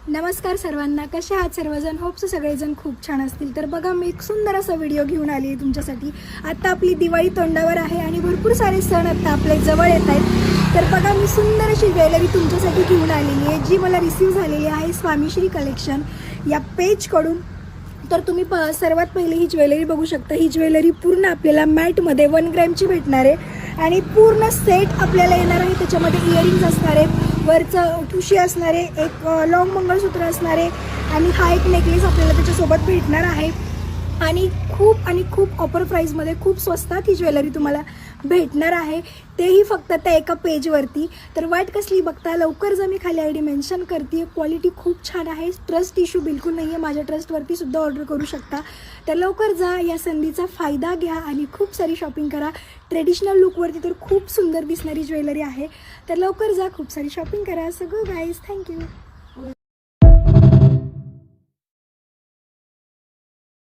नमस्कार सर्वांना, कसे आहात सर्वजण? होप्स सगळेजण खूप छान असतील. तर बघा, मी एक सुंदर असा व्हिडिओ घेऊन आली आहे तुमच्यासाठी. आता आपली दिवाळी तोंडावर आहे आणि भरपूर सारे सण आता आपले जवळ येत आहेत. तर बघा, मी सुंदर अशी ज्वेलरी तुमच्यासाठी घेऊन आलेली आहे, जी मला रिसीव्ह झालेली आहे स्वामीश्री कलेक्शन या पेजकडून. तर तुम्ही सर्वात पहिले ही ज्वेलरी बघू शकता. ही ज्वेलरी पूर्ण आपल्याला मॅटमध्ये 1 ग्रॅमची भेटणार आहे आणि पूर्ण सेट आपल्याला येणार आहे. त्याच्यामध्ये इयरिंग्स असणार आहेत, वरचं ठुशी असणारे, एक लॉंग मंगळसूत्र असणारे आणि हा एक नेकलेस आपल्याला त्याच्यासोबत भेटणार आहे. आणि खूप ऑफर प्राईजमध्ये खूप स्वस्तात ही ज्वेलरी तुम्हाला भेटणार आहे, तेही फक्त त्या एका पेजवरती. तर वाट कसली बघता, लवकर जा. मी खाली आय डी मेन्शन करते. क्वालिटी खूप छान आहे, ट्रस्ट इश्यू बिलकुल नाही आहे. माझ्या ट्रस्टवरती सुद्धा ऑर्डर करू शकता. तर लवकर जा, या संधीचा फायदा घ्या आणि खूप सारी शॉपिंग करा. ट्रेडिशनल लुकवरती तर खूप सुंदर दिसणारी ज्वेलरी आहे. तर लवकर जा, खूप सारी शॉपिंग करा. So go guys, thank you.